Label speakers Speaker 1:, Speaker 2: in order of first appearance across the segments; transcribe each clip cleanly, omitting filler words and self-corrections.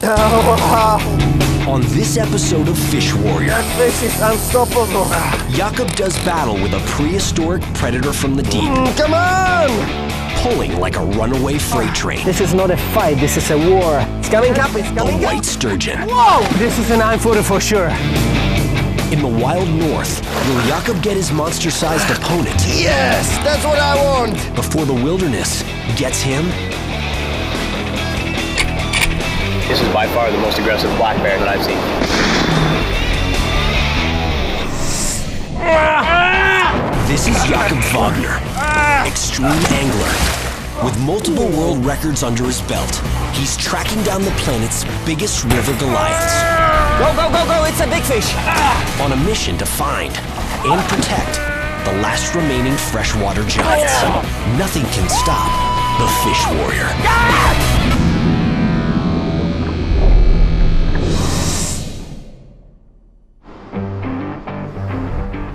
Speaker 1: On this episode of Fish Warrior,
Speaker 2: That fish is unstoppable.
Speaker 1: JAKUB does battle with a prehistoric predator from the deep,
Speaker 2: Come on!
Speaker 1: pulling like a runaway freight train.
Speaker 2: This is not a fight, this is a war. It's coming up, it's
Speaker 1: The
Speaker 2: coming up.
Speaker 1: white sturgeon.
Speaker 2: Whoa! This is a 9-footer for sure.
Speaker 1: In the wild north, will JAKUB get his monster-sized opponent
Speaker 2: Yes, that's what I want.
Speaker 1: before the wilderness gets him?
Speaker 3: This is by far the most aggressive black bear that I've seen.
Speaker 1: This is JAKUB Wagner, extreme angler. With multiple world records under his belt, he's tracking down the planet's biggest river Goliaths.
Speaker 2: Go, go, go, go, it's a big fish.
Speaker 1: On a mission to find and protect the last remaining freshwater giants. Nothing can stop the Fish Warrior.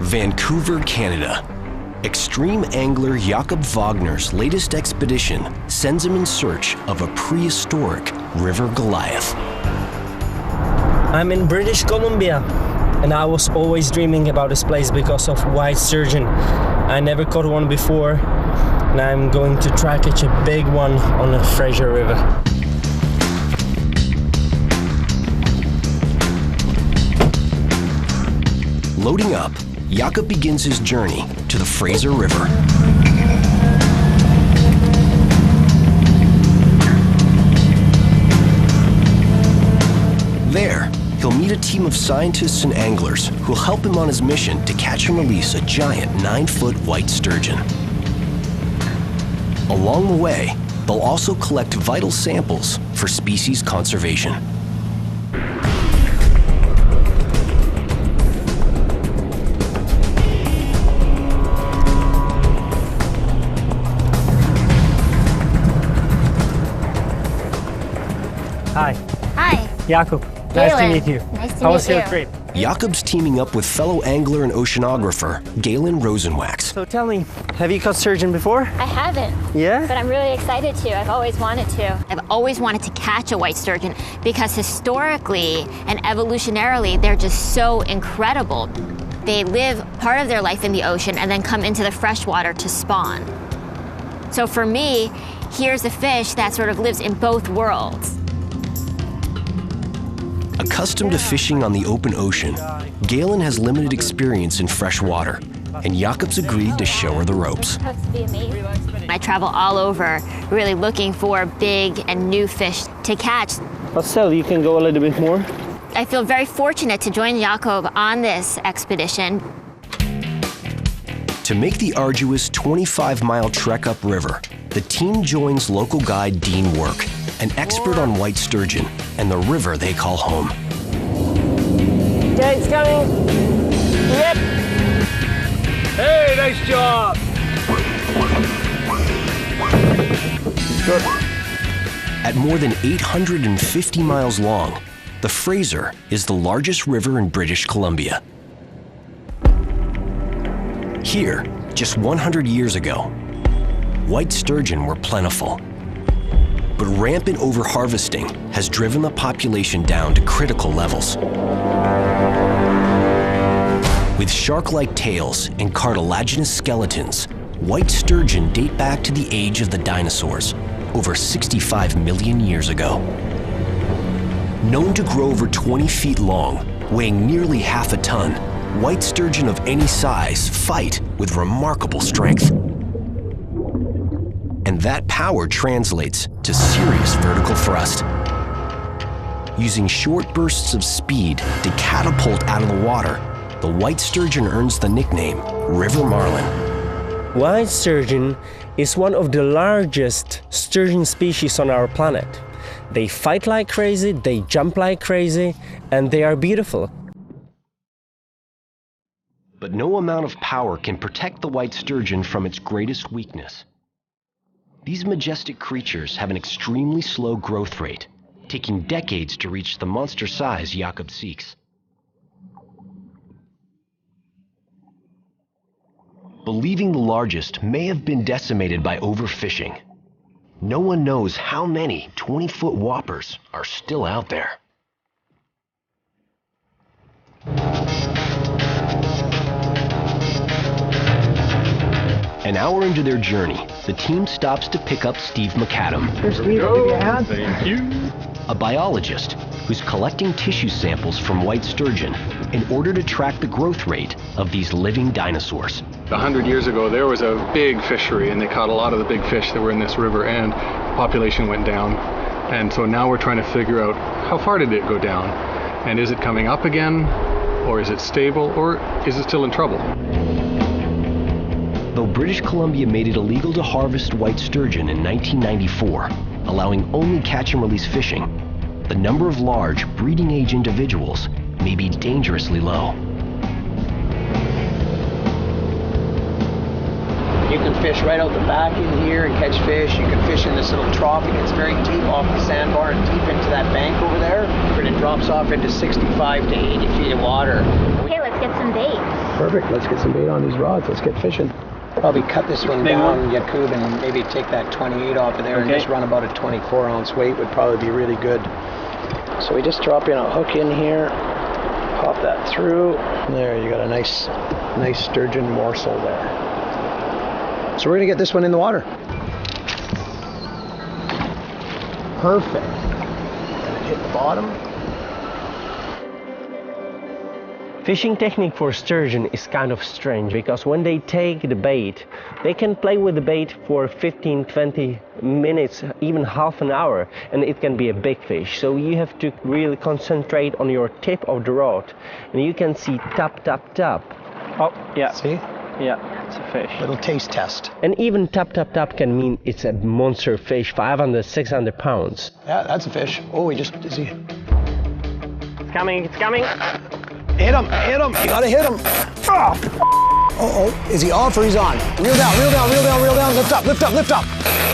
Speaker 1: Vancouver, Canada. Extreme angler JAKUB Wagner's latest expedition sends him in search of a prehistoric river Goliath.
Speaker 4: I'm in British Columbia, and I was always dreaming about this place because of white sturgeon. I never caught one before, and I'm going to try catch a big one on the Fraser River.
Speaker 1: Loading up, JAKUB begins his journey to the Fraser River. There, he'll meet a team of scientists and anglers who'll help him on his mission to catch and release a giant 9-foot white sturgeon. Along the way, they'll also collect vital samples for species conservation.
Speaker 4: Hi,
Speaker 5: Hi.
Speaker 4: JAKUB. Nice to
Speaker 5: Galen.
Speaker 4: meet you.
Speaker 5: Nice to
Speaker 4: How was
Speaker 5: meet
Speaker 4: your
Speaker 5: you.
Speaker 4: trip?
Speaker 1: JAKUB's teaming up with fellow angler and oceanographer Galen Rosenwax.
Speaker 4: So tell me, have you caught sturgeon before?
Speaker 5: I haven't,
Speaker 4: Yeah?
Speaker 5: but I'm really excited to. I've always wanted to.
Speaker 6: I've always wanted to catch a white sturgeon because historically and evolutionarily, they're just so incredible. They live part of their life in the ocean and then come into the freshwater to spawn. So for me, here's a fish that sort of lives in both worlds.
Speaker 1: Accustomed to fishing on the open ocean, Galen has limited experience in fresh water, and JAKUB's agreed to show her the ropes.
Speaker 5: Supposed to be amazing.
Speaker 6: I travel all over really looking for big and new fish to catch.
Speaker 4: But still, you can go a little bit more.
Speaker 6: I feel very fortunate to join JAKUB on this expedition.
Speaker 1: To make the arduous 25-mile trek upriver, the team joins local guide Dean Work, an expert on white sturgeon and the river they call home.
Speaker 4: Okay, it's coming. Yep.
Speaker 3: Hey, nice job!
Speaker 1: At more than 850 miles long, the Fraser is the largest river in British Columbia. Here, just 100 years ago, white sturgeon were plentiful. But rampant overharvesting has driven the population down to critical levels. With shark-like tails and cartilaginous skeletons, white sturgeon date back to the age of the dinosaurs, over 65 million years ago. Known to grow over 20 feet long, weighing nearly half a ton, white sturgeon of any size fight with remarkable strength. And that power translates to serious vertical thrust. Using short bursts of speed to catapult out of the water, the white sturgeon earns the nickname River Marlin.
Speaker 4: White sturgeon is one of the largest sturgeon species on our planet. They fight like crazy, they jump like crazy, and they are beautiful.
Speaker 1: But no amount of power can protect the white sturgeon from its greatest weakness. These majestic creatures have an extremely slow growth rate, taking decades to reach the monster size JAKUB seeks. Believing the largest may have been decimated by overfishing, No one knows how many 20-foot whoppers are still out there. An hour into their journey, the team stops to pick up Steve McAdam,
Speaker 3: Thank you.
Speaker 1: a biologist who's collecting tissue samples from white sturgeon in order to track the growth rate of these living dinosaurs.
Speaker 7: 100 years ago, there was a big fishery, and they caught a lot of the big fish that were in this river, and the population went down. And so now we're trying to figure out how far did it go down, and is it coming up again, or is it stable, or is it still in trouble?
Speaker 1: Though British Columbia made it illegal to harvest white sturgeon in 1994, allowing only catch and release fishing, the number of large breeding age individuals may be dangerously low.
Speaker 8: You can fish right out the back in here and catch fish. You can fish in this little trough. It gets very deep off the sandbar and deep into that bank over there. And it drops off into 65 to 80 feet of water.
Speaker 5: Okay, let's get some bait.
Speaker 8: Perfect. Let's get some bait on these rods. Let's get fishing. Probably cut this one down, Jakub, and maybe take that 28 off of there and just run about a 24-ounce weight would probably be really good. So we just drop in a hook in here, pop that through. There, you got a nice sturgeon morsel there. So we're gonna get this one in the water. Perfect. Gonna hit the bottom.
Speaker 4: Fishing technique for sturgeon is kind of strange because when they take the bait, they can play with the bait for 15, 20 minutes, even half an hour, and it can be a big fish. So you have to really concentrate on your tip of the rod, and you can see tap, tap, tap. Oh, yeah.
Speaker 8: See?
Speaker 4: Yeah, it's a fish.
Speaker 8: Little taste test.
Speaker 4: And even tap, tap, tap can mean it's a monster fish, 500, 600 pounds.
Speaker 8: Yeah, that's a fish. Oh, is he?
Speaker 4: It's coming, it's coming.
Speaker 8: Hit him, you gotta hit him. Oh, is he off or he's on? Reel down, lift up.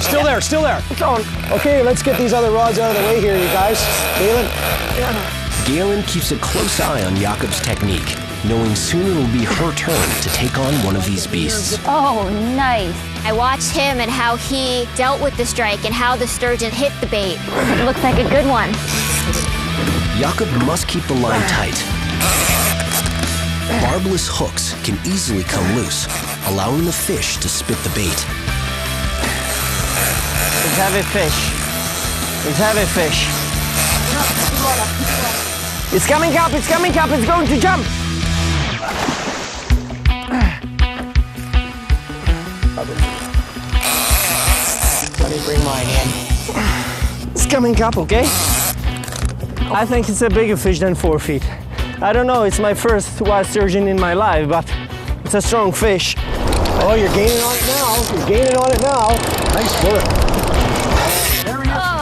Speaker 8: Still there. It's on. Okay, let's get these other rods out of the way here, you guys. Galen?
Speaker 1: Galen keeps a close eye on Jakub's technique, knowing soon it'll be her turn to take on one of these beasts.
Speaker 6: Oh, nice. I watched him and how he dealt with the strike and how the sturgeon hit the bait. It looks like a good one.
Speaker 1: Jakub must keep the line tight. Barbless hooks can easily come loose, allowing the fish to spit the bait.
Speaker 4: It's heavy fish. It's coming up, it's going to jump.
Speaker 8: Let me bring mine in.
Speaker 4: It's coming up, okay? I think it's a bigger fish than 4 feet. I don't know, it's my first wild sturgeon in my life, but it's a strong fish.
Speaker 8: Oh, you're gaining on it now. Nice work.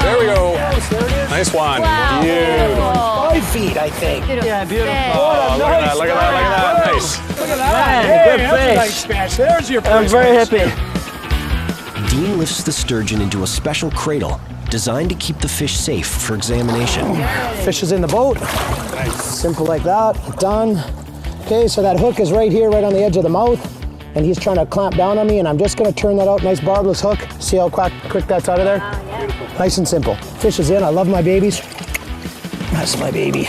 Speaker 7: There we go. Nice one.
Speaker 6: Wow.
Speaker 7: Beautiful.
Speaker 8: 5 feet, I think.
Speaker 4: Yeah, beautiful.
Speaker 7: Oh, look at that. Nice.
Speaker 4: Good fish.
Speaker 2: There's your
Speaker 4: I'm very happy.
Speaker 1: Dean lifts the sturgeon into a special cradle designed to keep the fish safe for examination.
Speaker 8: Fish is in the boat. Simple like that, done. Okay, so that hook is right here, right on the edge of the mouth, and he's trying to clamp down on me, and I'm just gonna turn that out, nice barbless hook. See how quick that's out of there?
Speaker 5: Oh, yeah.
Speaker 8: Nice and simple. Fish is in, I love my babies. That's my baby.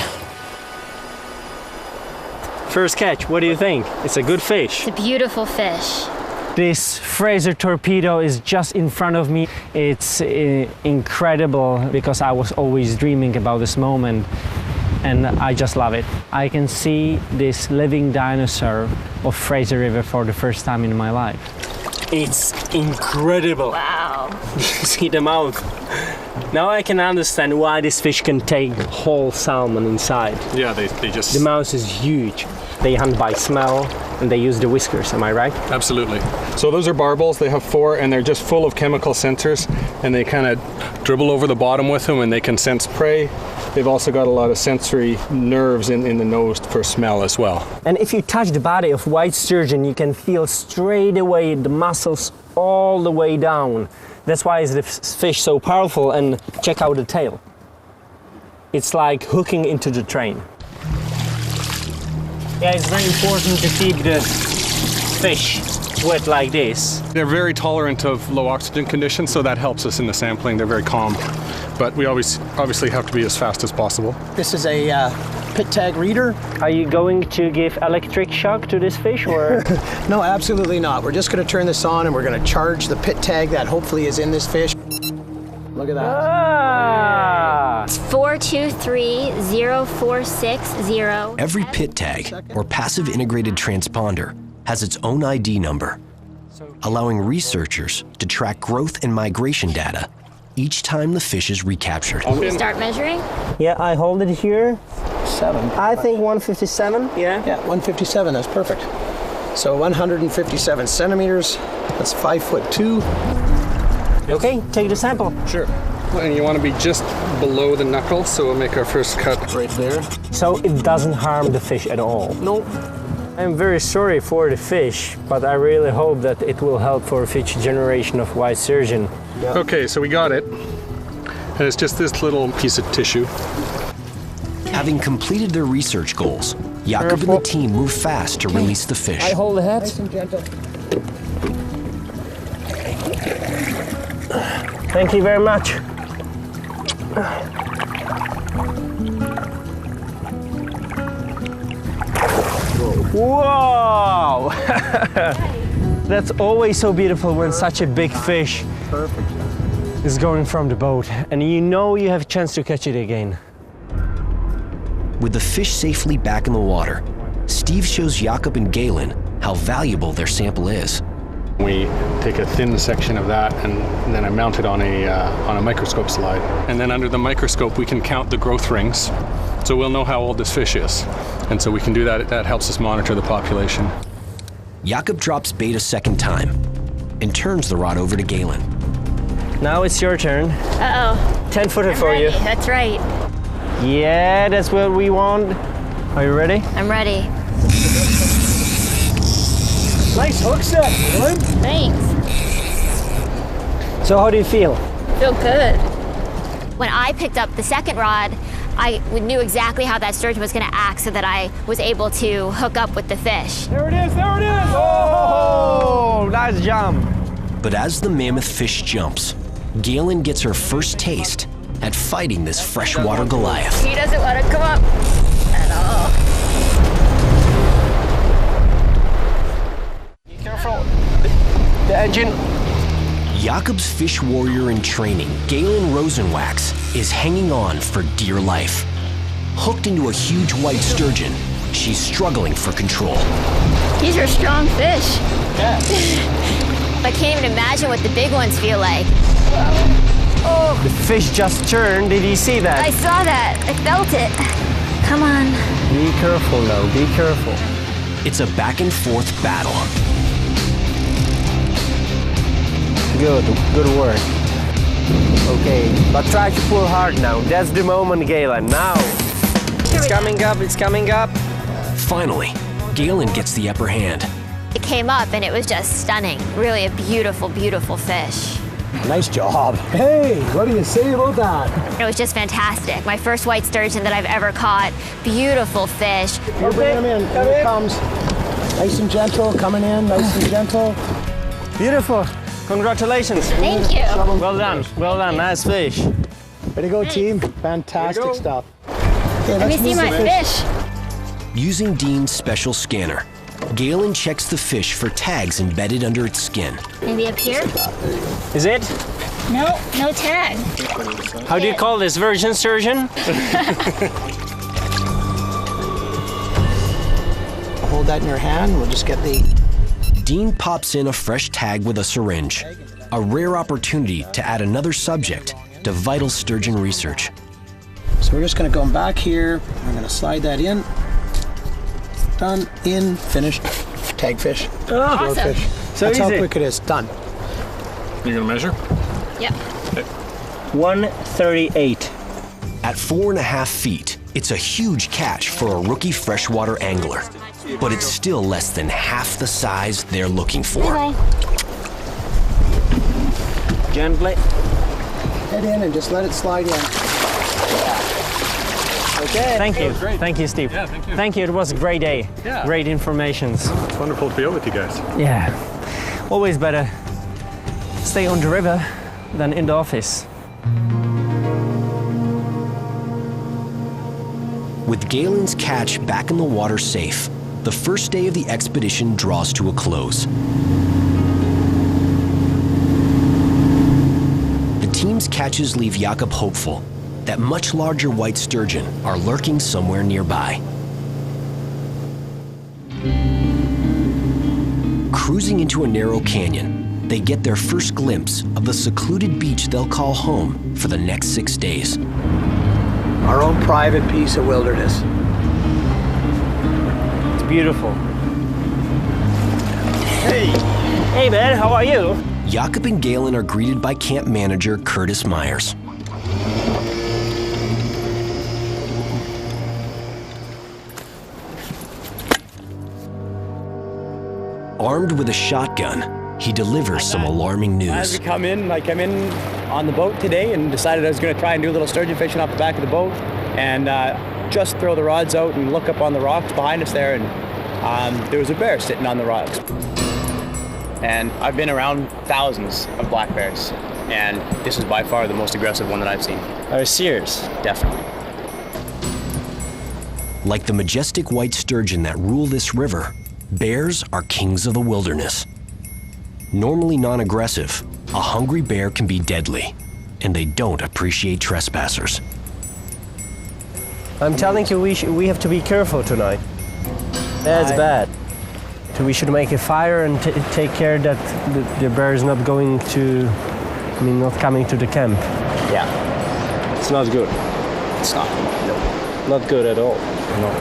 Speaker 4: First catch, what do you think? It's a good fish.
Speaker 6: It's a beautiful fish.
Speaker 4: This Fraser torpedo is just in front of me. It's incredible because I was always dreaming about this moment, and I just love it. I can see this living dinosaur of Fraser River for the first time in my life. It's incredible.
Speaker 6: Wow.
Speaker 4: See the mouth. Now I can understand why this fish can take whole salmon inside.
Speaker 7: Yeah, they just...
Speaker 4: The mouth is huge. They hunt by smell and they use the whiskers, am I right?
Speaker 7: Absolutely. So those are barbels. They have 4, and they're just full of chemical sensors, and they kind of dribble over the bottom with them, and they can sense prey. They've also got a lot of sensory nerves in the nose for smell as well.
Speaker 4: And if you touch the body of white sturgeon, you can feel straight away the muscles all the way down. That's why is the fish so powerful, and check out the tail. It's like hooking into the train. Yeah, it's very important to keep the fish gets wet like this.
Speaker 7: They're very tolerant of low oxygen conditions, so that helps us in the sampling. They're very calm. But we obviously have to be as fast as possible.
Speaker 8: This is a pit tag reader.
Speaker 4: Are you going to give electric shock to this fish, or?
Speaker 8: No, absolutely not. We're just going to turn this on and we're going to charge the pit tag that hopefully is in this fish. Look at that.
Speaker 4: Ah!
Speaker 5: It's 4230460.
Speaker 1: Every pit tag, or passive integrated transponder, has its own ID number, allowing researchers to track growth and migration data each time the fish is recaptured.
Speaker 5: Start measuring.
Speaker 4: Yeah, I hold it here.
Speaker 8: 7.
Speaker 4: I think 157. Yeah.
Speaker 8: Yeah, 157, that's perfect. So 157 centimeters, that's 5'2".
Speaker 4: Okay, take the sample.
Speaker 7: Sure. And you want to be just below the knuckle, so we'll make our first cut right there.
Speaker 4: So it doesn't harm the fish at all?
Speaker 7: Nope.
Speaker 4: I'm very sorry for the fish, but I really hope that it will help for a future generation of white sturgeon.
Speaker 7: Yeah. Okay, so we got it. And it's just this little piece of tissue.
Speaker 1: Having completed their research goals, JAKUB and the team move fast to release the fish.
Speaker 4: I hold the head.
Speaker 8: Nice and gentle.
Speaker 4: Thank you very much. Whoa! That's always so beautiful when such a big fish is going from the boat, and you know you have a chance to catch it again.
Speaker 1: With the fish safely back in the water, Steve shows JAKUB and Galen how valuable their sample is.
Speaker 7: We take a thin section of that and then I mount it on a microscope slide. And then under the microscope we can count the growth rings, so we'll know how old this fish is. And so we can do that. That helps us monitor the population.
Speaker 1: JAKUB drops bait a second time and turns the rod over to Galen.
Speaker 4: Now it's your turn.
Speaker 5: Uh-oh.
Speaker 4: 10-footer for
Speaker 5: Ready.
Speaker 4: you.
Speaker 5: That's right.
Speaker 4: Yeah, that's what we want. Are you ready?
Speaker 5: I'm ready.
Speaker 8: Nice hook set, Galen.
Speaker 5: Thanks.
Speaker 4: So how do you feel?
Speaker 5: Feel good.
Speaker 6: When I picked up the second rod, I knew exactly how that sturgeon was going to act so that I was able to hook up with the fish.
Speaker 4: There it is, there it is! Oh, nice jump.
Speaker 1: But as the mammoth fish jumps, Galen gets her first taste at fighting this freshwater Goliath.
Speaker 5: He doesn't want to come up at all.
Speaker 4: Be careful. The engine.
Speaker 1: JAKUB's fish warrior in training, Galen Rosenwax, is hanging on for dear life. Hooked into a huge white sturgeon, she's struggling for control.
Speaker 5: These are strong fish.
Speaker 8: Yeah.
Speaker 6: I can't even imagine what the big ones feel like.
Speaker 4: Oh, the fish just turned. Did you see that?
Speaker 6: I saw that. I felt it. Come on.
Speaker 4: Be careful now, be careful.
Speaker 1: It's a back and forth battle.
Speaker 4: Good work. Okay, but try to pull hard now. That's the moment, Galen. Now. It's coming up, it's coming up.
Speaker 1: Finally, Galen gets the upper hand.
Speaker 6: It came up and it was just stunning. Really a beautiful, beautiful fish.
Speaker 8: Nice job. Hey, what do you say about that?
Speaker 6: It was just fantastic. My first white sturgeon that I've ever caught. Beautiful fish.
Speaker 8: We're bringing him in. Here it comes. Nice and gentle, coming in, nice and gentle.
Speaker 4: Beautiful. Congratulations.
Speaker 5: Thank you.
Speaker 4: Well done, nice fish.
Speaker 8: Way to go, team. Fantastic stuff. Okay,
Speaker 5: Let me see my fish.
Speaker 1: Using Dean's special scanner, Galen checks the fish for tags embedded under its skin.
Speaker 5: Maybe up here?
Speaker 4: Is it?
Speaker 5: No, no tag.
Speaker 4: How do you call this, virgin sturgeon?
Speaker 8: Hold that in your hand. We'll just get the...
Speaker 1: Dean pops in a fresh tag with a syringe, a rare opportunity to add another subject to vital sturgeon research.
Speaker 8: So we're just going to go back here. We're going to slide that in. Done, in, finished. Tag fish.
Speaker 4: Oh,
Speaker 5: Awesome.
Speaker 8: Fish.
Speaker 4: So
Speaker 8: That's how
Speaker 4: easy.
Speaker 8: quick it is. Done.
Speaker 7: You're gonna measure?
Speaker 5: Yep.
Speaker 4: 138.
Speaker 1: At 4.5 feet, it's a huge catch for a rookie freshwater angler, but it's still less than half the size they're looking for.
Speaker 5: Bye-bye.
Speaker 4: Gently.
Speaker 8: Head in and just let it slide in.
Speaker 4: Okay. Thank you.
Speaker 7: great.
Speaker 4: Thank you, Steve.
Speaker 7: Yeah, thank you.
Speaker 4: Thank you. It was a great day.
Speaker 7: Yeah.
Speaker 4: Great information.
Speaker 7: It's wonderful to be with you guys.
Speaker 4: Yeah. Always better stay on the river than in the office.
Speaker 1: With Galen's catch back in the water safe, the first day of the expedition draws to a close. The team's catches leave JAKUB hopeful that much larger white sturgeon are lurking somewhere nearby. Cruising into a narrow canyon, they get their first glimpse of the secluded beach they'll call home for the next 6 days.
Speaker 8: Our own private piece of wilderness.
Speaker 4: It's beautiful. Hey! Hey man, how are you?
Speaker 1: JAKUB and Galen are greeted by camp manager Curtis Myers. Armed with a shotgun, he delivers some alarming news.
Speaker 3: As we come in, I came in on the boat today and decided I was going to try and do a little sturgeon fishing off the back of the boat and just throw the rods out and look up on the rocks behind us there, and there was a bear sitting on the rocks. And I've been around thousands of black bears, and this is by far the most aggressive one that I've seen.
Speaker 4: Are you serious?
Speaker 3: Definitely.
Speaker 1: Like the majestic white sturgeon that rule this river, bears are kings of the wilderness. Normally non-aggressive, a hungry bear can be deadly, and they don't appreciate trespassers.
Speaker 4: I'm telling you, we have to be careful tonight. That's bad. So we should make a fire and take care that the bear is not going to, not coming to the camp.
Speaker 3: Yeah.
Speaker 4: It's not good.
Speaker 3: It's not. No.
Speaker 4: Not good at all.
Speaker 3: No.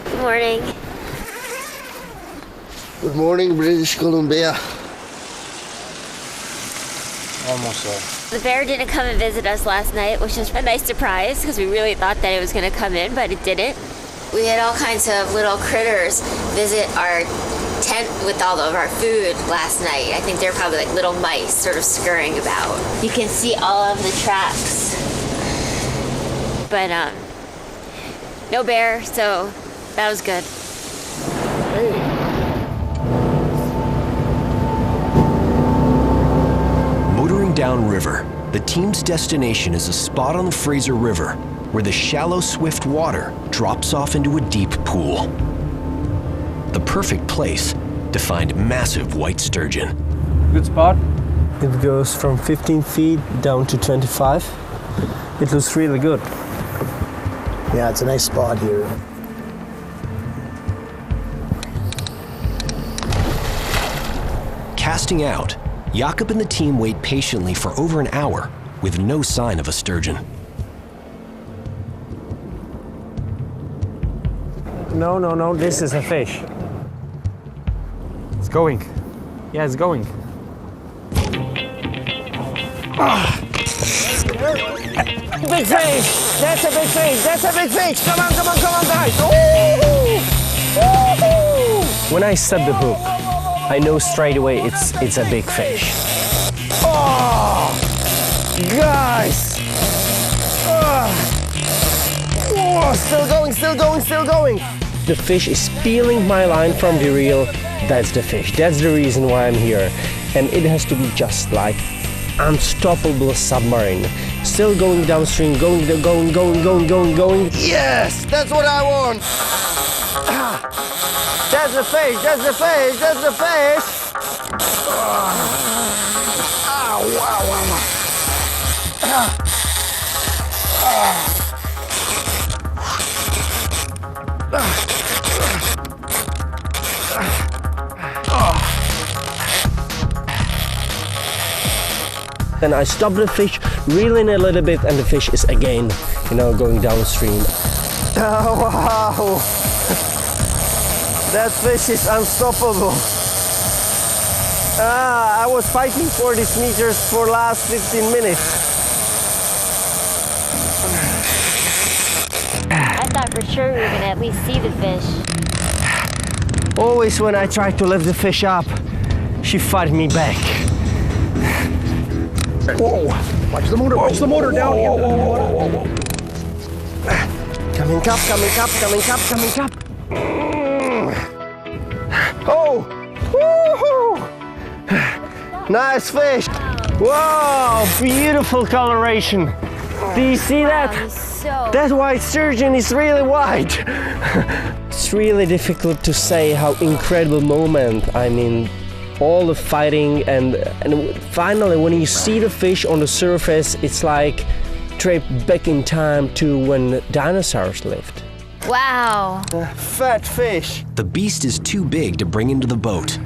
Speaker 6: Good morning.
Speaker 2: Good morning, British Columbia.
Speaker 3: Almost there.
Speaker 6: The bear didn't come and visit us last night, which was a nice surprise because we really thought that it was going to come in, but it didn't. We had all kinds of little critters visit our tent with all of our food last night. I think they're probably like little mice sort of scurrying about. You can see all of the tracks. But no bear, so that was good.
Speaker 1: Motoring downriver, the team's destination is a spot on the Fraser River where the shallow, swift water drops off into a deep pool. The perfect place to find massive white sturgeon.
Speaker 4: Good spot. It goes from 15 feet down to 25. It looks really good.
Speaker 8: Yeah, it's a nice spot here.
Speaker 1: Casting out, JAKUB and the team wait patiently for over an hour with no sign of a sturgeon.
Speaker 4: No, this is a fish. It's going. Yeah, it's going. Big fish! That's a big fish! That's a big fish! Come on, guys! Ooh! When I set the hook, I know straight away it's a big fish. Oh! Guys! Oh, still going! The fish is peeling my line from the reel. That's the fish. That's the reason why I'm here. And it has to be just like unstoppable submarine. Still going downstream, going.
Speaker 2: Yes, that's what I want. That's the fish.
Speaker 4: Then I stop the fish, reel in a little bit, and the fish is again, going downstream.
Speaker 2: Oh, wow. That fish is unstoppable. I was fighting for these meters for last 15 minutes.
Speaker 6: I thought for sure we were going to at least see the fish.
Speaker 4: Always when I try to lift the fish up, she fight me back.
Speaker 8: Whoa! Watch the motor, watch the motor down here.
Speaker 2: Coming up, coming up, coming up, coming up. Oh! Woohoo! Nice fish. Wow, beautiful coloration. Do you see that? That white sturgeon is really white. It's really difficult to say how incredible moment. I mean, all the fighting and finally when you see the fish on the surface, it's like trip back in time to when dinosaurs lived.
Speaker 6: Wow.
Speaker 2: Fat fish.
Speaker 1: The beast is too big to bring into the boat.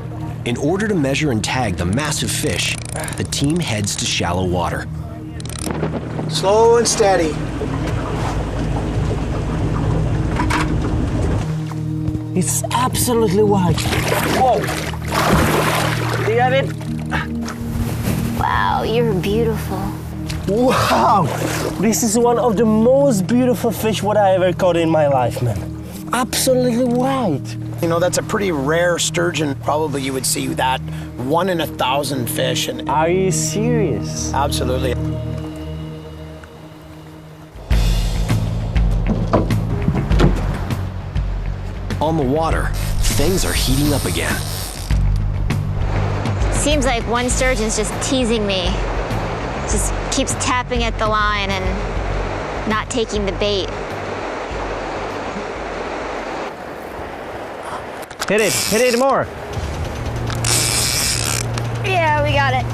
Speaker 1: In order to measure and tag the massive fish, the team heads to shallow water.
Speaker 8: Slow and steady.
Speaker 2: It's absolutely white. Whoa! You got it?
Speaker 6: Wow, you're beautiful.
Speaker 2: Wow! This is one of the most beautiful fish what I ever caught in my life, man. Absolutely white.
Speaker 8: You know, that's a pretty rare sturgeon. Probably you would see that 1 in 1,000 fish. And
Speaker 2: Are you serious?
Speaker 8: absolutely.
Speaker 1: On the water, things are heating up again.
Speaker 6: Seems like one sturgeon's just teasing me. Just keeps tapping at the line and not taking the bait.
Speaker 2: Hit it more.
Speaker 6: Yeah, we got it.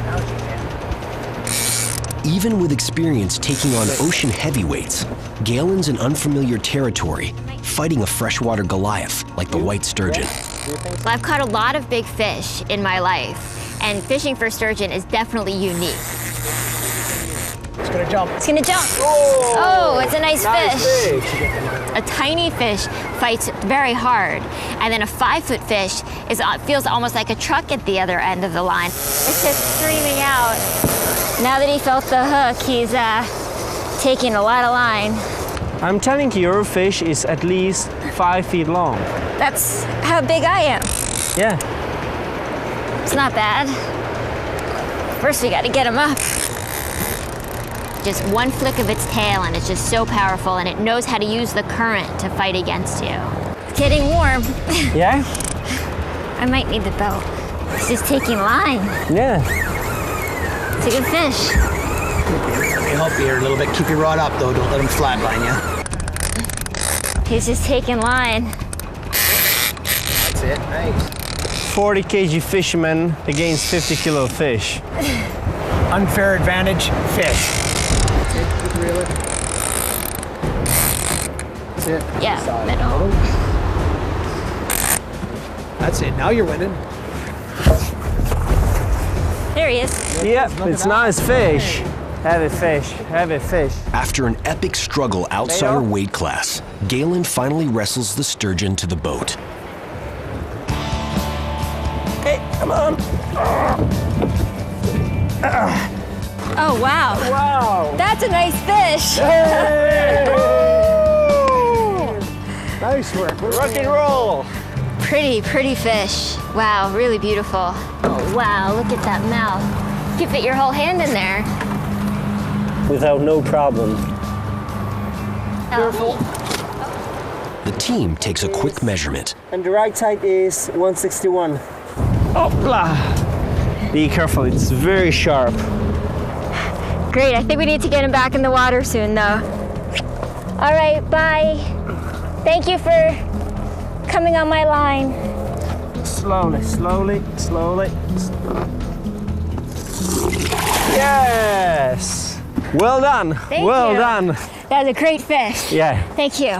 Speaker 1: Even with experience taking on ocean heavyweights, Galen's in unfamiliar territory, fighting a freshwater Goliath like the white sturgeon.
Speaker 6: Well, I've caught a lot of big fish in my life, and fishing for sturgeon is definitely unique.
Speaker 8: It's gonna jump.
Speaker 6: It's gonna jump. Oh, it's a nice fish. A tiny fish fights very hard, and then a 5-foot fish feels almost like a truck at the other end of the line. It's just screaming out. Now that he felt the hook, he's taking a lot of line.
Speaker 2: I'm telling you, your fish is at least 5 feet long.
Speaker 6: That's how big I am.
Speaker 2: Yeah.
Speaker 6: It's not bad. First, we gotta get him up. Just one flick of its tail, and it's just so powerful, and it knows how to use the current to fight against you. It's getting warm.
Speaker 2: Yeah?
Speaker 6: I might need the boat. It's just taking line.
Speaker 2: Yeah.
Speaker 6: It's a good fish.
Speaker 8: Let me help you here a little bit. Keep your rod up, though. Don't let him flatline you.
Speaker 6: He's just taking line.
Speaker 8: That's it. Nice.
Speaker 2: 40 kg fisherman against 50 kilo fish.
Speaker 8: Unfair advantage, fish. Keep the reel. That's it.
Speaker 6: Yeah, middle.
Speaker 8: That's it. Now you're winning.
Speaker 6: There he is.
Speaker 2: Yep, it's nice fish. Heavy fish, heavy fish.
Speaker 1: After an epic struggle outside her weight class, Galen finally wrestles the sturgeon to the boat.
Speaker 2: Hey, come on.
Speaker 6: Oh, wow.
Speaker 2: Wow.
Speaker 6: That's a nice fish.
Speaker 2: Hey! Nice work. Rock and roll.
Speaker 6: Pretty fish. Wow, really beautiful. Oh, wow, look at that mouth. You can fit your whole hand in there.
Speaker 2: Without no problem.
Speaker 6: Careful.
Speaker 1: The team takes a quick measurement.
Speaker 2: And the right side is 161. Hopla! Be careful, it's very sharp.
Speaker 6: Great, I think we need to get him back in the water soon, though. All right, bye. Thank you for coming on my line.
Speaker 2: Slowly, slowly, slowly. Yes! Well done.
Speaker 6: Thank
Speaker 2: well
Speaker 6: you.
Speaker 2: done.
Speaker 6: That was a great fish.
Speaker 2: Yeah.
Speaker 6: Thank you.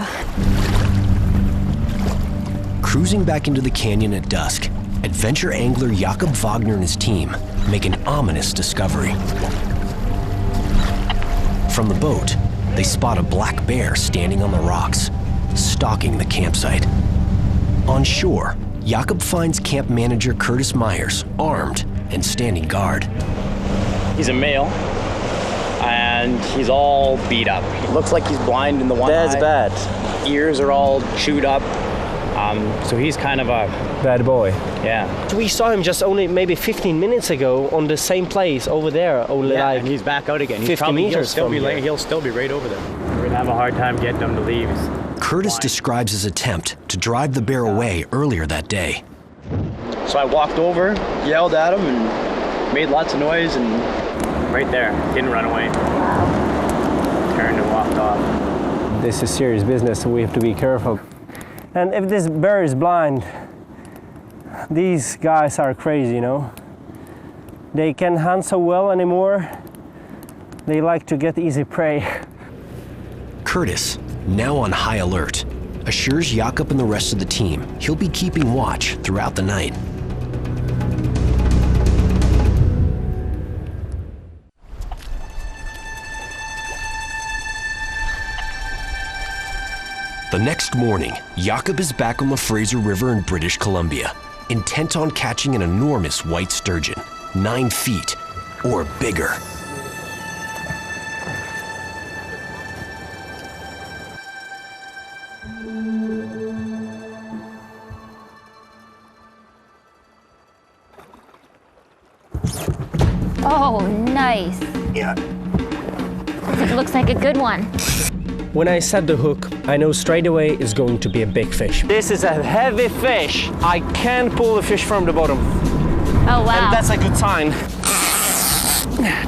Speaker 1: Cruising back into the canyon at dusk, adventure angler JAKUB Vagner and his team make an ominous discovery. From the boat, they spot a black bear standing on the rocks, stalking the campsite. On shore, JAKUB finds camp manager Curtis Myers armed and standing guard.
Speaker 3: He's a male, and he's all beat up. He looks like he's blind in the one eye.
Speaker 2: That's bad.
Speaker 3: Ears are all chewed up. So he's kind of a
Speaker 4: Bad boy.
Speaker 3: yeah.
Speaker 4: We saw him just only maybe 15 minutes ago on the same place over there, only
Speaker 3: Yeah,
Speaker 4: like
Speaker 3: and he's back out again. He's
Speaker 4: 50
Speaker 3: probably,
Speaker 4: meters from here.
Speaker 3: he'll still be right over there. We're gonna have a hard time getting him to leave.
Speaker 1: Curtis describes his attempt to drive the bear away earlier that day.
Speaker 3: So I walked over, yelled at him, and made lots of noise, and right there, didn't run away. Turned and walked off.
Speaker 2: This is serious business, so we have to be careful. And if this bear is blind, these guys are crazy, you know. They can't hunt so well anymore. They like to get easy prey.
Speaker 1: Curtis, now on high alert, assures Jakub and the rest of the team he'll be keeping watch throughout the night. The next morning, Jakub is back on the Fraser River in British Columbia, intent on catching an enormous white sturgeon, 9 feet or bigger.
Speaker 6: Oh, nice.
Speaker 2: Yeah.
Speaker 6: It looks like a good one.
Speaker 4: When I set the hook, I know straight away it's going to be a big fish.
Speaker 2: This is a heavy fish. I can't pull the fish from the bottom.
Speaker 6: Oh, wow.
Speaker 2: And that's a good sign.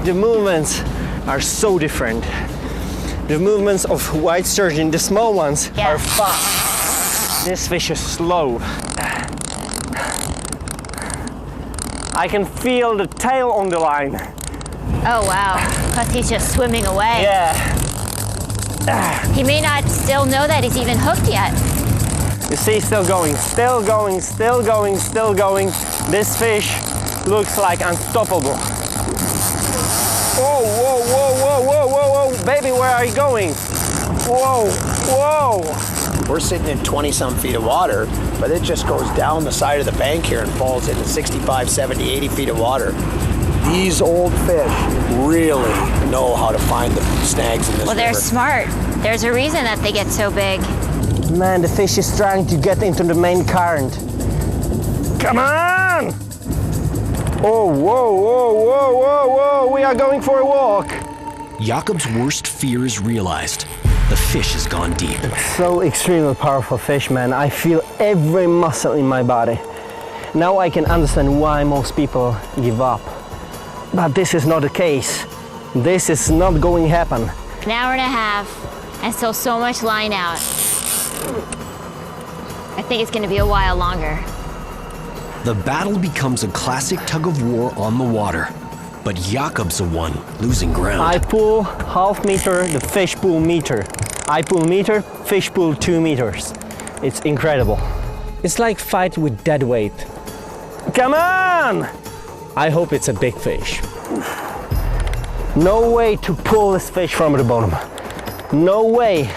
Speaker 2: The movements are so different. The movements of white sturgeon, the small ones,
Speaker 6: Yeah.
Speaker 2: are fast. This fish is slow. I can feel the tail on the line.
Speaker 6: Oh, wow. Because he's just swimming away.
Speaker 2: Yeah.
Speaker 6: He may not still know that he's even hooked yet.
Speaker 2: You see, still going, still going, still going, still going. This fish looks like unstoppable. Whoa, whoa, whoa, whoa, whoa, whoa, whoa. Baby, where are you going? Whoa, whoa.
Speaker 8: We're sitting in 20-some feet of water, but it just goes down the side of the bank here and falls into 65, 70, 80 feet of water. These old fish really know how to find the snags in this
Speaker 6: Well, they're
Speaker 8: river.
Speaker 6: smart. There's a reason that they get so big.
Speaker 2: Man, the fish is trying to get into the main current. Come on! Oh, whoa, whoa, whoa, whoa, whoa, we are going for a walk.
Speaker 1: Jakub's worst fear is realized. The fish has gone deep.
Speaker 2: So extremely powerful fish, man. I feel every muscle in my body. Now I can understand why most people give up. But this is not the case. This is not going to happen.
Speaker 6: An hour and a half, and still so much line out. I think it's going to be a while longer.
Speaker 1: The battle becomes a classic tug of war on the water, but Jakub's the one losing ground.
Speaker 2: I pull half meter, the fish pull meter. I pull meter, fish pull 2 meters. It's incredible.
Speaker 4: It's like fight with dead weight.
Speaker 2: Come on!
Speaker 4: I hope it's a big fish.
Speaker 2: No way to pull this fish from the bottom. No way.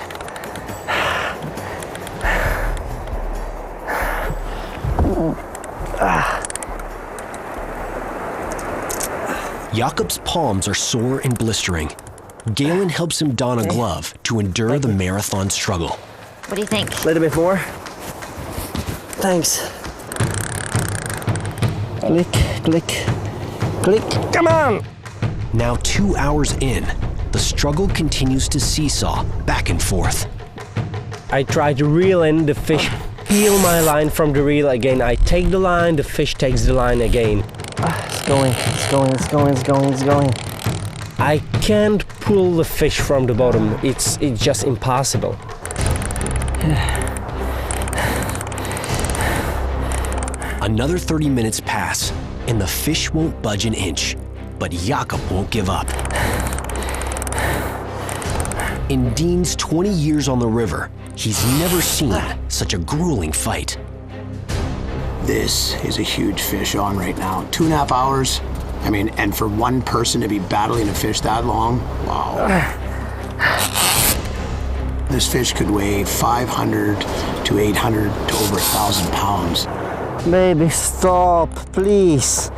Speaker 1: Jakub's palms are sore and blistering. Galen helps him don a glove to endure the marathon struggle.
Speaker 6: What do you think?
Speaker 2: A little bit more. Thanks. Click, click, click. Come on!
Speaker 1: Now 2 hours in, the struggle continues to seesaw back and forth.
Speaker 4: I try to reel in, the fish peel my line from the reel again. I take the line, the fish takes the line again.
Speaker 2: It's going, it's going, it's going, it's going, it's going.
Speaker 4: I can't pull the fish from the bottom. It's just impossible.
Speaker 1: Another 30 minutes pass, and the fish won't budge an inch, but Jakub won't give up. In Dean's 20 years on the river, he's never seen such a grueling fight.
Speaker 8: This is a huge fish on right now. 2.5 hours. I mean, and for one person to be battling a fish that long, wow. This fish could weigh 500 to 800 to over 1,000 pounds.
Speaker 2: Baby, stop, please.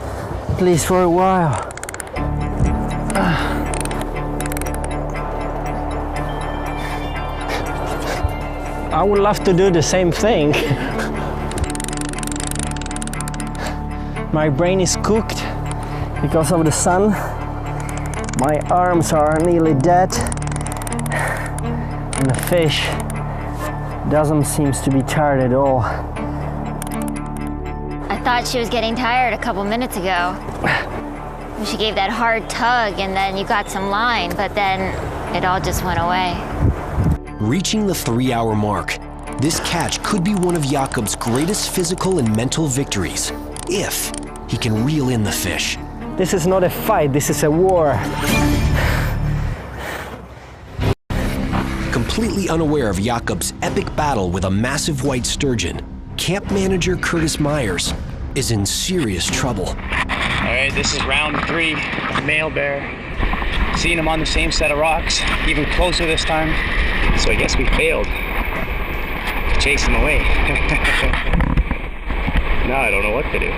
Speaker 2: Please, for a while. I would love to do the same thing. My brain is cooked because of the sun. My arms are nearly dead. And the fish doesn't seem to be tired at all.
Speaker 6: I thought she was getting tired a couple minutes ago. She gave that hard tug and then you got some line, but then it all just went away.
Speaker 1: Reaching the 3-hour mark, this catch could be one of Jakub's greatest physical and mental victories, if he can reel in the fish.
Speaker 2: This is not a fight, this is a war.
Speaker 1: Completely unaware of Jakub's epic battle with a massive white sturgeon, camp manager Curtis Myers is in serious trouble.
Speaker 3: All right, this is round 3, male bear. Seeing him on the same set of rocks, even closer this time. So I guess we failed to chase him away. Now I don't know what to do.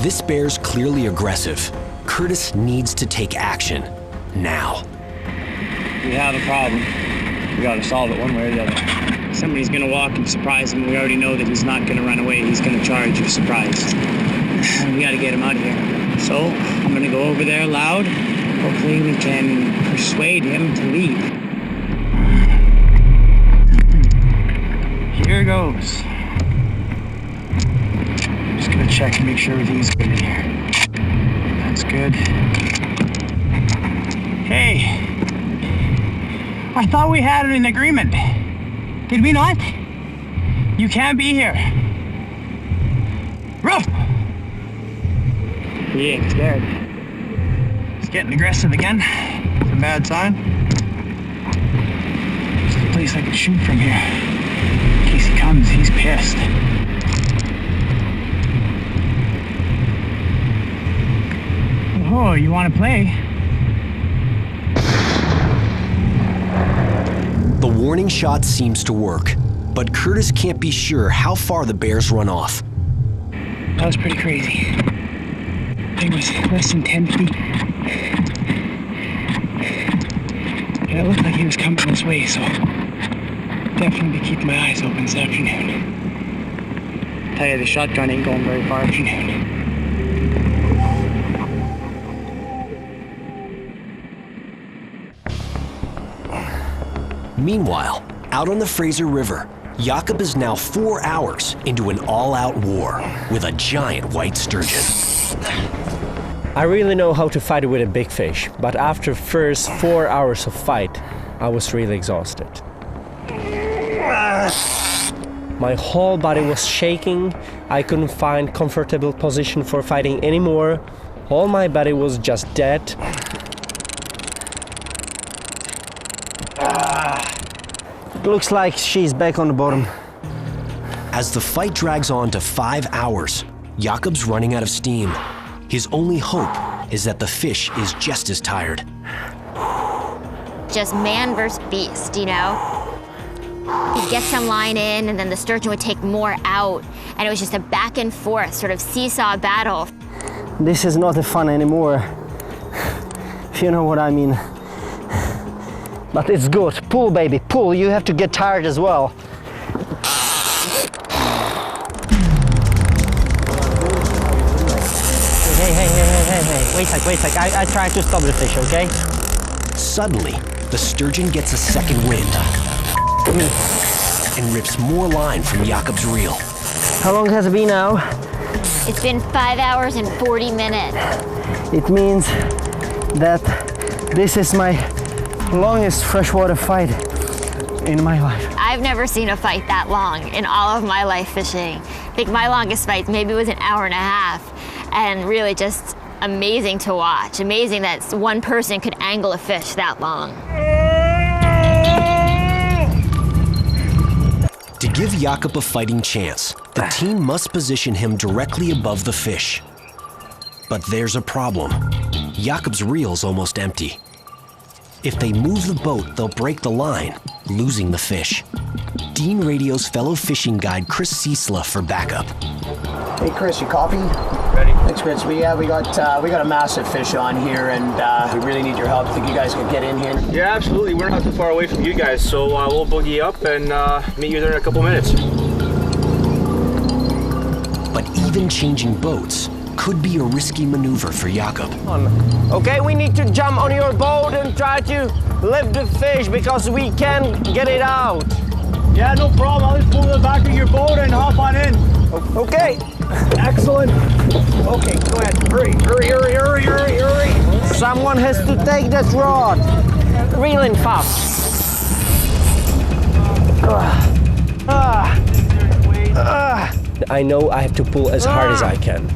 Speaker 1: This bear's clearly aggressive. Curtis needs to take action, now.
Speaker 3: We have a problem. We gotta solve it one way or the other. Somebody's gonna walk and surprise him. We already know that he's not gonna run away. He's gonna charge if surprised. We gotta get him out of here. So I'm gonna go over there loud. Hopefully we can persuade him to leave. Here goes. Just gonna check and make sure everything's good in here. That's good. Hey, I thought we had an agreement. Did we not? You can't be here. Ruff! He ain't scared. He's getting aggressive again. It's a bad sign. There's a place I could shoot from here. In case he comes, he's pissed. Oh, you want to play?
Speaker 1: The warning shot seems to work, but Curtis can't be sure how far the bears run off.
Speaker 3: That was pretty crazy. I think it was less than 10 feet. Yeah, it looked like he was coming this way, so definitely be keeping my eyes open this afternoon. Tell you, the shotgun ain't going very far afternoon.
Speaker 1: Meanwhile, out on the Fraser River, Jakub is now 4 hours into an all-out war with a giant white sturgeon.
Speaker 2: I really know how to fight with a big fish, but after first 4 hours of fight, I was really exhausted. My whole body was shaking. I couldn't find comfortable position for fighting anymore. All my body was just dead. It looks like she's back on the bottom.
Speaker 1: As the fight drags on to 5 hours, Jakub's running out of steam. His only hope is that the fish is just as tired.
Speaker 6: Just man versus beast, you know? He'd get some line in and then the sturgeon would take more out. And it was just a back and forth sort of seesaw battle.
Speaker 2: This is not fun anymore, if you know what I mean. But it's good. Pull, baby, pull. You have to get tired as well. Hey. Wait a sec. I try to stop the fish, okay?
Speaker 1: Suddenly, the sturgeon gets a second wind and rips more line from Jakub's reel.
Speaker 2: How long has it been now?
Speaker 6: It's been 5 hours and 40 minutes.
Speaker 2: It means that this is my longest freshwater fight in my life.
Speaker 6: I've never seen a fight that long in all of my life fishing. I think my longest fight maybe was an hour and a half, and really just amazing to watch. Amazing that one person could angle a fish that long.
Speaker 1: To give Jakub a fighting chance, the team must position him directly above the fish. But there's a problem. Jakub's reel's almost empty. If they move the boat, they'll break the line, losing the fish. Dean radios fellow fishing guide Chris Ciesla for backup.
Speaker 8: Hey Chris, you copy?
Speaker 3: Ready?
Speaker 8: Thanks, Chris. We got a massive fish on here, and we really need your help. Think you guys can get in here?
Speaker 3: Yeah, absolutely. We're not too far away from you guys, so we'll boogie up and meet you there in a couple minutes.
Speaker 1: But even changing boats could be a risky maneuver for Jakub.
Speaker 2: Okay, we need to jump on your boat and try to lift the fish because we can't get it out.
Speaker 3: Yeah, no problem. I'll just pull the back of your boat and hop on in.
Speaker 2: Okay.
Speaker 3: Excellent. Okay, go ahead. Hurry.
Speaker 2: Someone has to take that rod. Reeling fast.
Speaker 4: I know I have to pull as hard as I can.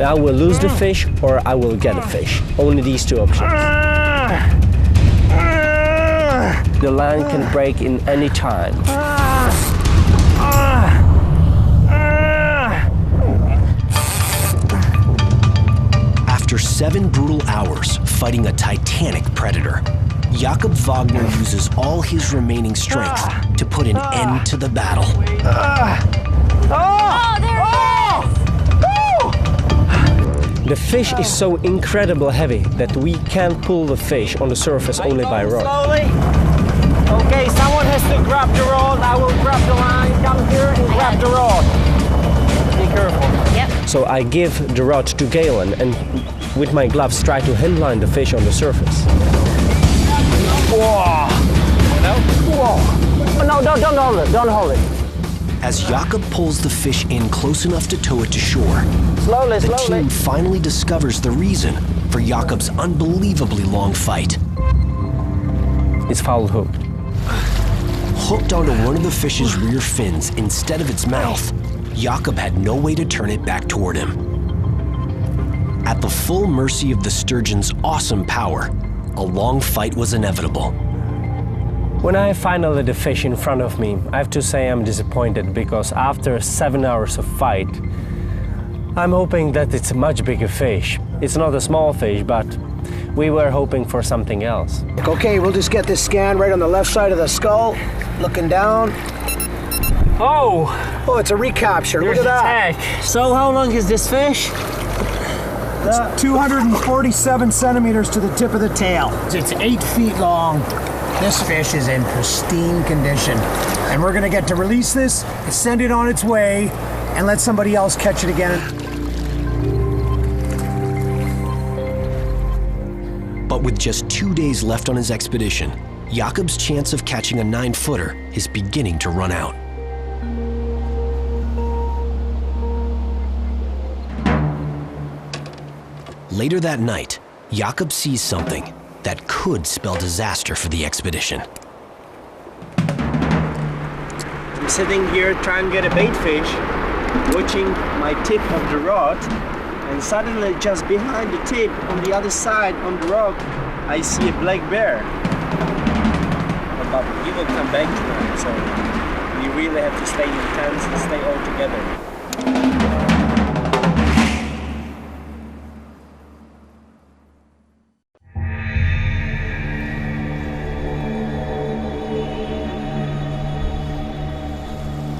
Speaker 4: I will lose the fish or I will get a fish. Only these two options. The line can break in any time.
Speaker 1: After 7 brutal hours fighting a titanic predator, Jakub Wagner uses all his remaining strength to put an end to the battle.
Speaker 6: Oh, there it is!
Speaker 4: The fish is so incredibly heavy that we can't pull the fish on the surface only by rod.
Speaker 2: Slowly. Okay, someone has to grab the rod. I will grab the line. Come here and grab the rod. Be careful.
Speaker 6: Yep.
Speaker 4: So I give the rod to Galen and with my gloves try to handline the fish on the surface.
Speaker 2: Whoa. Whoa. No, don't hold it. Don't hold it.
Speaker 1: As Jakub pulls the fish in close enough to tow it to shore,
Speaker 2: Slowly,
Speaker 1: the
Speaker 2: slowly.
Speaker 1: team finally discovers the reason for Jakub's unbelievably long fight.
Speaker 4: It's foul hook.
Speaker 1: Hooked onto one of the fish's rear fins instead of its mouth, Jakub had no way to turn it back toward him. At the full mercy of the sturgeon's awesome power, a long fight was inevitable.
Speaker 4: When I finally had the fish in front of me, I have to say I'm disappointed because after 7 hours of fight, I'm hoping that it's a much bigger fish. It's not a small fish, but we were hoping for something else.
Speaker 8: Okay, we'll just get this scan right on the left side of the skull. Looking down.
Speaker 2: Oh,
Speaker 8: Oh, it's a recapture.
Speaker 2: there's
Speaker 8: Look
Speaker 2: a
Speaker 8: at that.
Speaker 2: tag. So how long is this fish?
Speaker 9: 247 centimeters to the tip of the tail. It's 8 feet long. This fish is in pristine condition. And we're gonna get to release this, send it on its way, and let somebody else catch it again.
Speaker 1: But with just 2 days left on his expedition, Jakub's chance of catching a 9-footer is beginning to run out. Later that night, Jakub sees something that could spell disaster for the expedition.
Speaker 2: I'm sitting here trying to get a bait fish, watching my tip of the rod, and suddenly just behind the tip, on the other side, on the rock, I see a black bear. But we will come back to it, so we really have to stay intense and stay all together.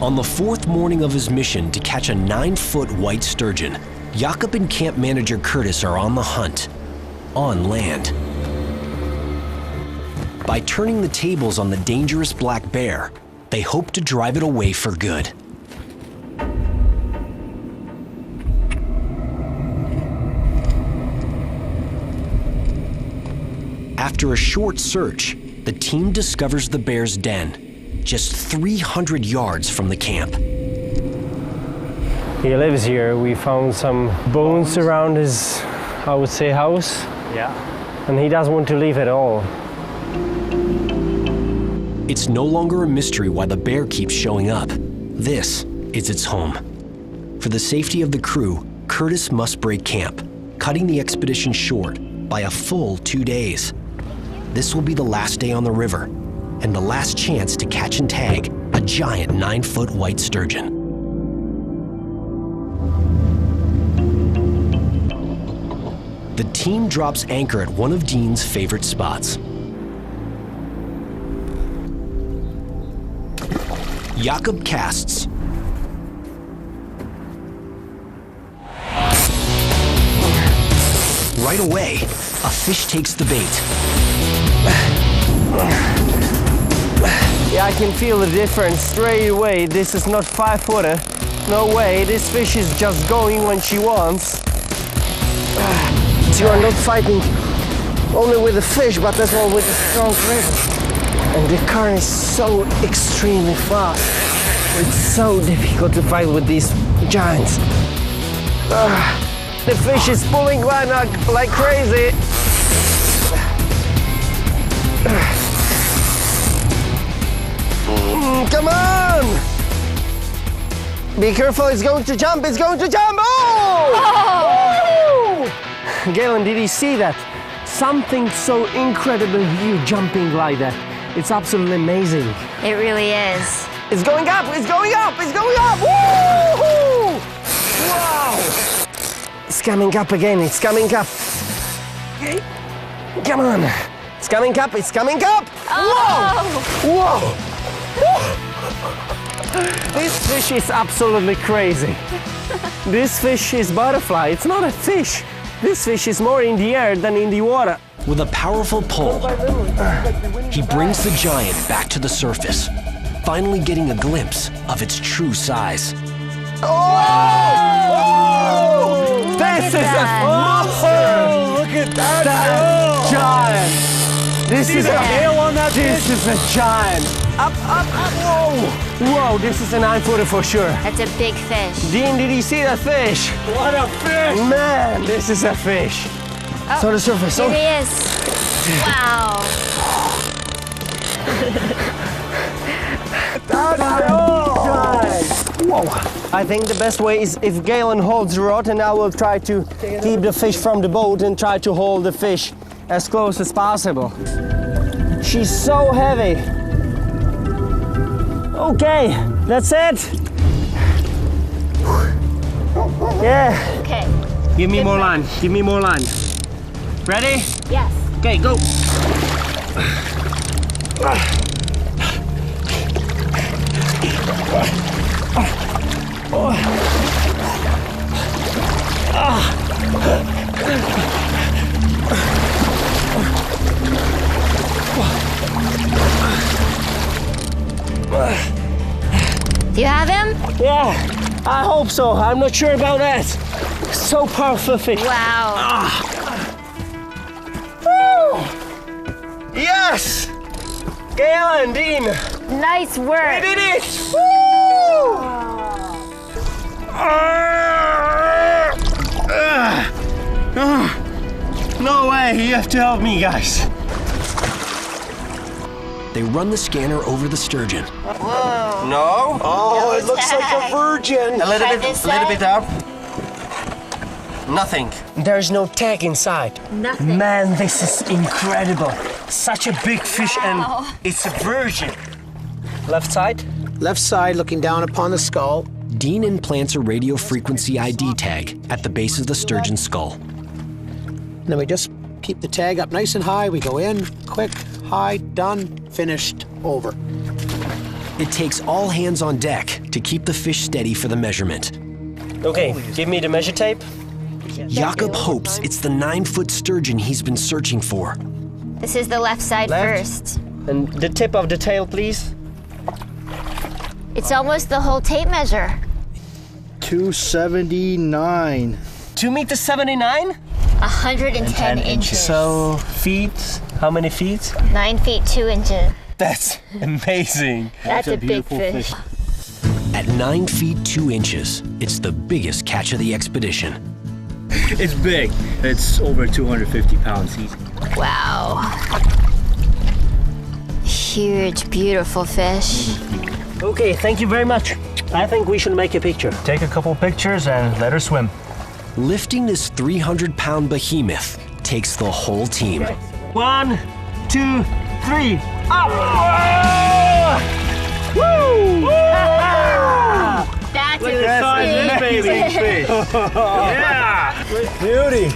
Speaker 1: On the 4th morning of his mission to catch a 9-foot white sturgeon, Jakub and camp manager Curtis are on the hunt, on land. By turning the tables on the dangerous black bear, they hope to drive it away for good. After a short search, the team discovers the bear's den, just 300 yards from the camp.
Speaker 4: He lives here. We found some bones around his, I would say, house.
Speaker 2: Yeah.
Speaker 4: And he doesn't want to leave at all.
Speaker 1: It's no longer a mystery why the bear keeps showing up. This is its home. For the safety of the crew, Curtis must break camp, cutting the expedition short by a full 2 days. This will be the last day on the river, and the last chance to catch and tag a giant 9-foot white sturgeon. The team drops anchor at one of Dean's favorite spots. JAKUB casts. Right away, a fish takes the bait.
Speaker 2: Yeah, I can feel the difference straight away. This is not 5-footer. No way, this fish is just going when she wants. You are not fighting only with the fish, but as well with the strong grip. And the current is so extremely fast. It's so difficult to fight with these giants. The fish is pulling like crazy. Come on! Be careful, it's going to jump, it's going to jump! Oh! Galen, did you see that? Something so incredible here jumping like that. It's absolutely amazing.
Speaker 6: It really is.
Speaker 2: It's going up, it's going up, it's going up! Woo! Wow! It's coming up again, it's coming up. Okay. Come on. It's coming up, it's coming up!
Speaker 6: Oh.
Speaker 2: Whoa! Whoa! This fish is absolutely crazy. This fish is butterfly, it's not a fish. This fish is more in the air than in the water.
Speaker 1: With a powerful pull, he brings the giant back to the surface, finally getting a glimpse of its true size.
Speaker 2: Oh! This is a monster!
Speaker 9: Look at that!
Speaker 2: That giant! This is a
Speaker 9: tail on that
Speaker 2: This is a giant! Up, up, up! Whoa! Whoa, this is a 9-footer for sure.
Speaker 6: That's a big fish.
Speaker 2: Dean, did you see that fish?
Speaker 9: What a fish!
Speaker 2: Man, this is a fish.
Speaker 6: Oh,
Speaker 2: So the surface.
Speaker 6: here he is. Wow.
Speaker 2: Whoa! I think the best way is if Galen holds the rod, and I will try to keep the fish from the boat and try to hold the fish as close as possible. She's so heavy. Okay, that's it. Yeah.
Speaker 6: Okay.
Speaker 2: Give me more line. Give me more line. Ready?
Speaker 6: Yes.
Speaker 2: Okay, go.
Speaker 6: Do you have him?
Speaker 2: Yeah, I hope so. I'm not sure about that. So powerful fish.
Speaker 6: Wow.
Speaker 2: Woo! Yes! Galen, Dean,
Speaker 6: Nice work.
Speaker 2: we did it! Woo! No way, you have to help me, guys.
Speaker 1: They run the scanner over the sturgeon.
Speaker 2: No?
Speaker 9: Oh, it looks like a virgin.
Speaker 2: A little
Speaker 6: Try
Speaker 2: bit,
Speaker 6: this
Speaker 2: a little
Speaker 6: side.
Speaker 2: bit up. Nothing. There's no tag inside.
Speaker 6: Nothing.
Speaker 2: Man, this is incredible. Such a big fish,
Speaker 6: Wow.
Speaker 2: and it's a virgin. Left side?
Speaker 8: Left side looking down upon the skull.
Speaker 1: Dean implants a radio frequency ID tag at the base of the sturgeon's skull.
Speaker 8: And then we just keep the tag up nice and high. We go in, quick, high, done, finished, over.
Speaker 1: It takes all hands on deck to keep the fish steady for the measurement.
Speaker 2: Okay, give me the measure tape.
Speaker 1: JAKUB hopes it's the 9-foot sturgeon he's been searching for.
Speaker 6: This is the left side
Speaker 2: Left.
Speaker 6: first.
Speaker 2: And the tip of the tail, please.
Speaker 6: It's almost the whole tape measure.
Speaker 9: 279.
Speaker 2: 2.79 meters?
Speaker 6: 110 inches.
Speaker 2: So, feet, how many feet?
Speaker 6: 9 feet 2 inches.
Speaker 2: That's amazing.
Speaker 6: That's a big fish.
Speaker 1: At 9 feet 2 inches, it's the biggest catch of the expedition.
Speaker 10: It's big. It's over 250 pounds easy.
Speaker 6: Wow. Huge, beautiful fish.
Speaker 2: Okay, thank you very much. I think we should make a picture.
Speaker 10: Take a couple pictures and let her swim.
Speaker 1: Lifting this 300-pound behemoth takes the whole team.
Speaker 2: 1, 2, 3, up! Woo!
Speaker 6: That's
Speaker 2: Look at that
Speaker 6: big
Speaker 2: fish. Yeah!
Speaker 9: Beauty.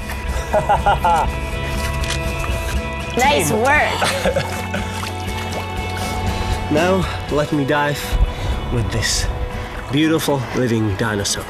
Speaker 6: Nice work.
Speaker 2: Now, let me dive with this beautiful living dinosaur.